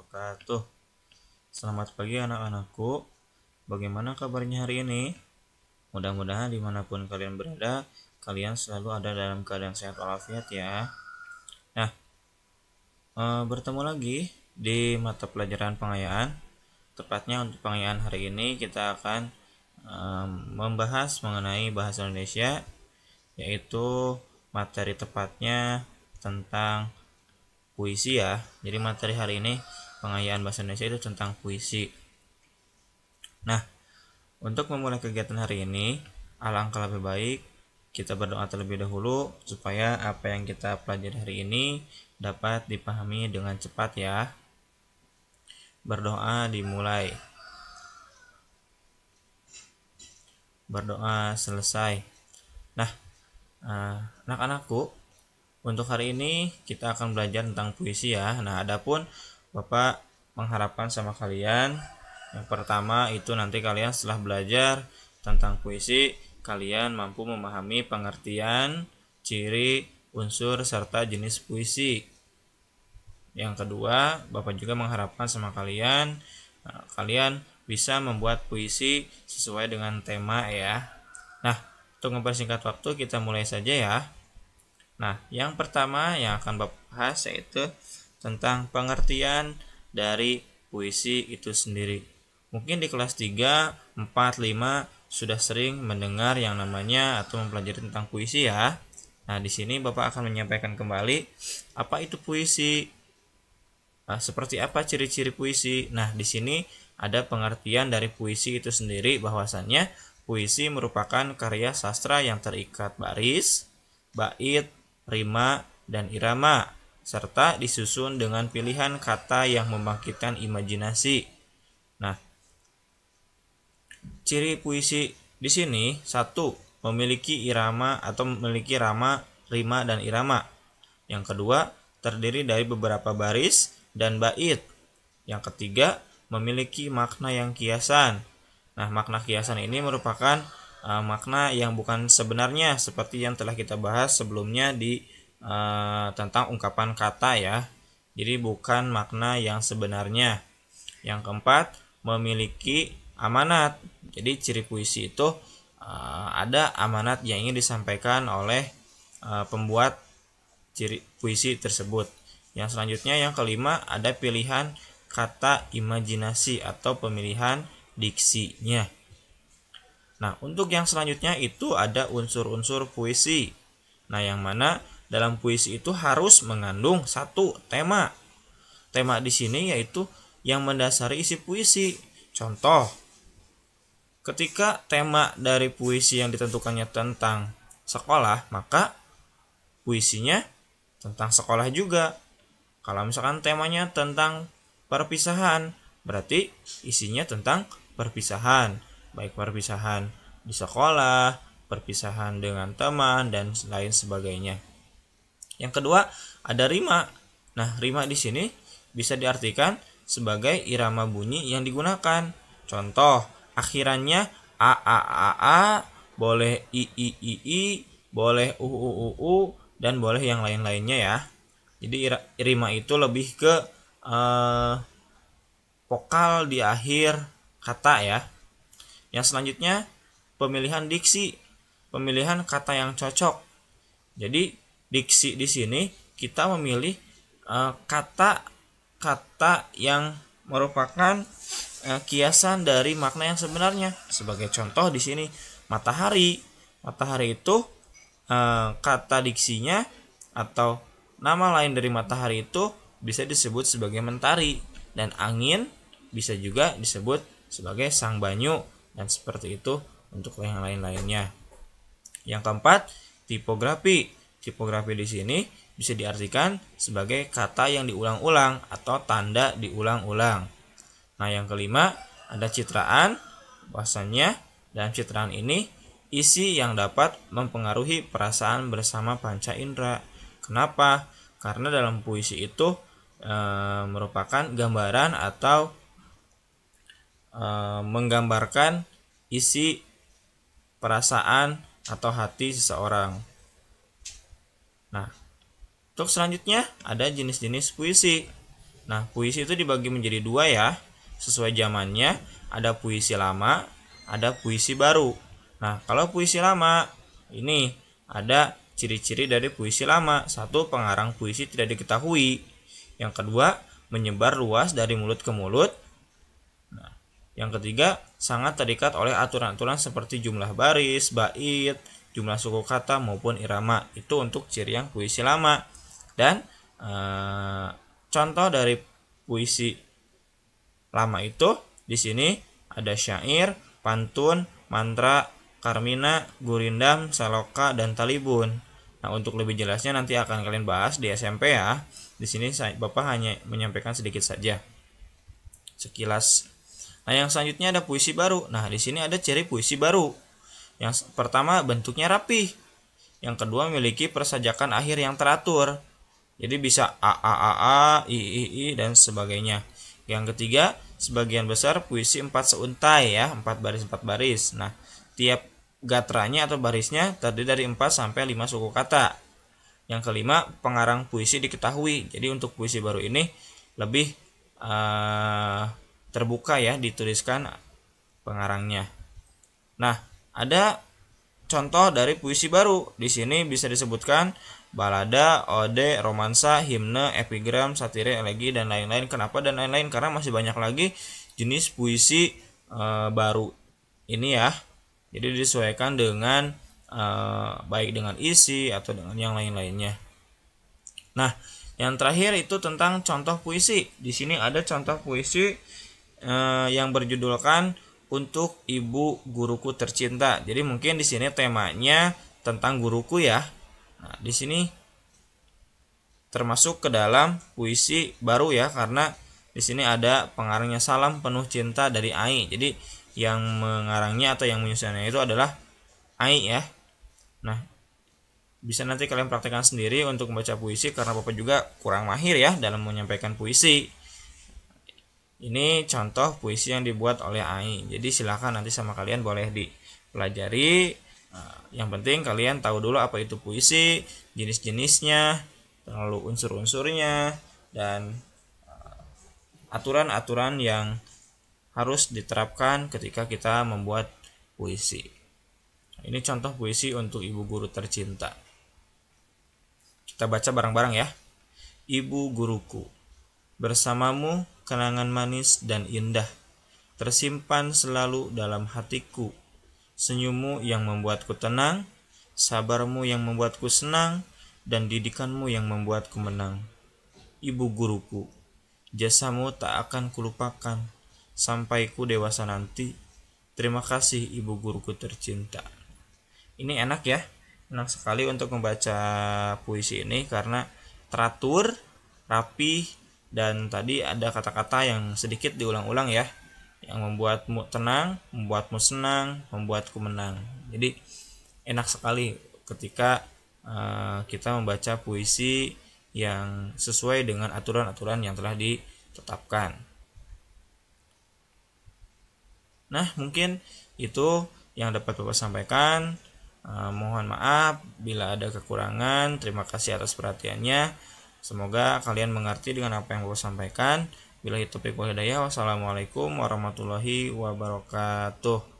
wabarakatuh. Selamat pagi anak-anakku. Bagaimana kabarnya hari ini? Mudah-mudahan dimanapun kalian berada, kalian selalu ada dalam keadaan sehat walafiat ya. Nah, bertemu lagi di mata pelajaran pengayaan. Tepatnya untuk pengayaan hari ini kita akan membahas mengenai bahasa Indonesia, yaitu materi tepatnya tentang puisi ya. Jadi materi hari ini pengayaan bahasa Indonesia itu tentang puisi. Nah, untuk memulai kegiatan hari ini, alangkah lebih baik kita berdoa terlebih dahulu supaya apa yang kita pelajari hari ini dapat dipahami dengan cepat ya. Berdoa dimulai. Berdoa selesai. Nah, anak-anakku, untuk hari ini kita akan belajar tentang puisi ya. Nah, adapun Bapak mengharapkan sama kalian, yang pertama itu nanti kalian setelah belajar tentang puisi, kalian mampu memahami pengertian, ciri, unsur, serta jenis puisi. Yang kedua, Bapak juga mengharapkan sama kalian, kalian bisa membuat puisi sesuai dengan tema ya. Nah, untuk mempersingkat waktu kita mulai saja ya. Nah, yang pertama yang akan Bapak bahas yaitu tentang pengertian dari puisi itu sendiri. Mungkin di kelas 3, 4, 5 sudah sering mendengar yang namanya atau mempelajari tentang puisi ya. Nah, di sini Bapak akan menyampaikan kembali apa itu puisi. Seperti apa ciri-ciri puisi. Nah, di sini ada pengertian dari puisi itu sendiri, bahwasannya puisi merupakan karya sastra yang terikat baris, bait, rima, dan irama, serta disusun dengan pilihan kata yang membangkitkan imajinasi. Nah, ciri puisi di sini, 1, memiliki irama atau memiliki rama, rima, dan irama. Yang kedua, terdiri dari beberapa baris dan bait. Yang ketiga, memiliki makna yang kiasan. Nah, makna kiasan ini merupakan makna yang bukan sebenarnya seperti yang telah kita bahas sebelumnya di tentang ungkapan kata ya. Jadi bukan makna yang sebenarnya. Yang keempat, memiliki amanat. Jadi ciri puisi itu ada amanat yang ingin disampaikan oleh pembuat ciri puisi tersebut. Yang selanjutnya, yang kelima, ada pilihan kata imajinasi atau pemilihan diksinya. Nah, untuk yang selanjutnya itu ada unsur-unsur puisi. Nah, yang mana dalam puisi itu harus mengandung 1, tema. Tema di sini yaitu yang mendasari isi puisi. Contoh, ketika tema dari puisi yang ditentukannya tentang sekolah, maka puisinya tentang sekolah juga. Kalau misalkan temanya tentang perpisahan, berarti isinya tentang perpisahan, baik perpisahan di sekolah, perpisahan dengan teman, dan lain sebagainya. Yang kedua, ada rima. Nah, rima di sini bisa diartikan sebagai irama bunyi yang digunakan. Contoh, akhirannya a a a a, boleh i i i i, boleh u u u u, dan boleh yang lain-lainnya ya. Jadi rima itu lebih ke vokal di akhir kata ya. Yang selanjutnya, pemilihan diksi, pemilihan kata yang cocok. Jadi diksi di sini kita memilih kata-kata yang merupakan kiasan dari makna yang sebenarnya. Sebagai contoh di sini matahari. Matahari itu kata diksinya atau nama lain dari matahari itu bisa disebut sebagai mentari, dan angin bisa juga disebut sebagai sang banyu, dan seperti itu untuk yang lain-lainnya. Yang keempat, tipografi. Tipografi di sini bisa diartikan sebagai kata yang diulang-ulang atau tanda diulang-ulang. Nah, yang kelima, ada citraan. Bahasanya dalam citraan ini isi yang dapat mempengaruhi perasaan bersama panca indera. Kenapa? Karena dalam puisi itu merupakan gambaran atau menggambarkan isi perasaan atau hati seseorang. Nah, untuk selanjutnya ada jenis-jenis puisi. Nah, puisi itu dibagi menjadi dua ya, sesuai zamannya. Ada puisi lama, ada puisi baru. Nah, kalau puisi lama ini ada ciri-ciri dari puisi lama. Satu, pengarang puisi tidak diketahui. Yang kedua, menyebar luas dari mulut ke mulut. Nah, yang ketiga, sangat terikat oleh aturan-aturan seperti jumlah baris, bait, jumlah suku kata maupun irama. Itu untuk ciri yang puisi lama. Dan contoh dari puisi lama itu di sini ada syair, pantun, mantra, karmina, gurindam, saloka, dan talibun. Nah, untuk lebih jelasnya nanti akan kalian bahas di SMP ya. Di sini Bapak hanya menyampaikan sedikit saja, sekilas. Nah, yang selanjutnya ada puisi baru. Nah, di sini ada ciri puisi baru. Yang pertama, bentuknya rapi. Yang kedua, memiliki persajakan akhir yang teratur. Jadi bisa a, i, dan sebagainya. Yang ketiga, sebagian besar puisi 4 seuntai ya, 4 baris. Nah, tiap gatranya atau barisnya terdiri dari 4 sampai 5 suku kata. Yang kelima, pengarang puisi diketahui. Jadi untuk puisi baru ini lebih terbuka ya, dituliskan pengarangnya. Nah, ada contoh dari puisi baru. Di sini bisa disebutkan balada, ode, romansa, himne, epigram, satire, elegi, dan lain-lain. Kenapa dan lain-lain? Karena masih banyak lagi jenis puisi baru ini ya. Jadi disesuaikan dengan baik dengan isi atau dengan yang lain-lainnya. Nah, yang terakhir itu tentang contoh puisi. Di sini ada contoh puisi yang berjudulkan Untuk Ibu Guruku Tercinta. Jadi mungkin di sini temanya tentang guruku ya. Nah, di sini termasuk ke dalam puisi baru ya, karena di sini ada pengarangnya, Salam Penuh Cinta dari Ai. Jadi yang mengarangnya atau yang menyusunnya itu adalah Ai ya. Nah, bisa nanti kalian praktekkan sendiri untuk membaca puisi karena Bapak juga kurang mahir ya dalam menyampaikan puisi. Ini contoh puisi yang dibuat oleh Ai. Jadi silakan nanti sama kalian boleh dipelajari. Yang penting kalian tahu dulu apa itu puisi, jenis-jenisnya, lalu unsur-unsurnya, dan aturan-aturan yang harus diterapkan ketika kita membuat puisi. Ini contoh puisi untuk Ibu Guru Tercinta. Kita baca bareng-bareng ya. Ibu guruku, bersamamu kenangan manis dan indah tersimpan selalu dalam hatiku. Senyummu yang membuatku tenang, sabarmu yang membuatku senang, dan didikanmu yang membuatku menang. Ibu guruku, jasamu tak akan kulupakan sampai ku dewasa nanti. Terima kasih Ibu Guruku Tercinta. Ini enak ya, enak sekali untuk membaca puisi ini karena teratur, rapi, dan tadi ada kata-kata yang sedikit diulang-ulang ya, yang membuatmu tenang, membuatmu senang, membuatku menang. Jadi enak sekali ketika kita membaca puisi yang sesuai dengan aturan-aturan yang telah ditetapkan. Nah, mungkin itu yang dapat Bapak sampaikan. Mohon maaf bila ada kekurangan. Terima kasih atas perhatiannya. Semoga kalian mengerti dengan apa yang Bapak sampaikan. Billahi taufiq wal hidayah. Wassalamualaikum warahmatullahi wabarakatuh.